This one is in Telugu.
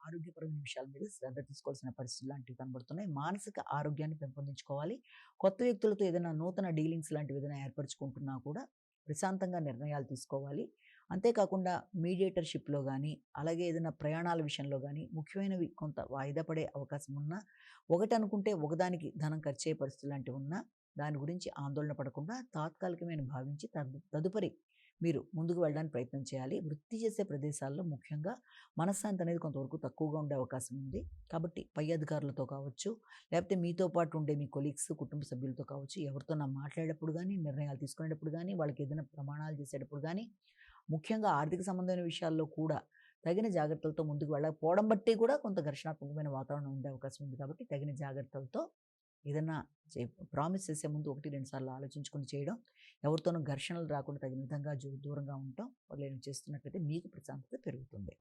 ఆరోగ్యపరమైన విషయాల మీద శ్రద్ధ తీసుకోవాల్సిన పరిస్థితులు లాంటివి కనబడుతున్నాయి. మానసిక ఆరోగ్యాన్ని పెంపొందించుకోవాలి. కొత్త వ్యక్తులతో ఏదైనా నూతన డీలింగ్స్ లాంటివి ఏదైనా ఏర్పరుచుకుంటున్నా కూడా ప్రశాంతంగా నిర్ణయాలు తీసుకోవాలి. అంతే కాకుండా మీడియేటర్‌షిప్‌లో గాని, అలాగే ఏదైనా ప్రయాణాల విషయంలో గాని, ముఖ్యమైనవి కొంత వాయిదా పడే అవకాశం ఉన్నా, ఒకటనుకుంటే ఒకదానికి ధనం ఖర్చయ్యే పరిస్థితులు లాంటివి ఉన్నా, దాని గురించి ఆందోళన పడకుండా తాత్కాలికమని భావించి తదుపరి మీరు ముందుకు వెళ్ళడానికి ప్రయత్నం చేయాలి. వృత్తి చేసే ప్రదేశాల్లో ముఖ్యంగా మనశ్శాంతి అనేది కొంతవరకు తక్కువగా ఉండే అవకాశం ఉంది. కాబట్టి పై అధికారులతో కావచ్చు, లేకపోతే మీతో పాటు ఉండే మీ కొలీగ్స్, కుటుంబ సభ్యులతో కావచ్చు, ఎవరితోనా మాట్లాడేటప్పుడు గానీ, నిర్ణయాలు తీసుకునేటప్పుడు గానీ, వాళ్ళకి ఏదైనా ప్రమాణాలు చేసేటప్పుడు గానీ, ముఖ్యంగా ఆర్థిక సంబంధమైన విషయాల్లో కూడా తగిన జాగ్రత్తలతో ముందుకు వెళ్ళకపోవడం బట్టి కూడా కొంత ఘర్షణాత్మకమైన వాతావరణం ఉండే అవకాశం ఉంది. కాబట్టి తగిన జాగ్రత్తలతో ఏదన్నా చే ప్రామిస్ చేసే ముందు 1, 2 సార్లు ఆలోచించుకొని చేయడం, ఎవరితోనూ ఘర్షణలు రాకుండా తగిన విధంగా దూరంగా ఉండటం మొదలైనవి చేస్తున్నట్లయితే మీకు ప్రశాంతత పెరుగుతుంది.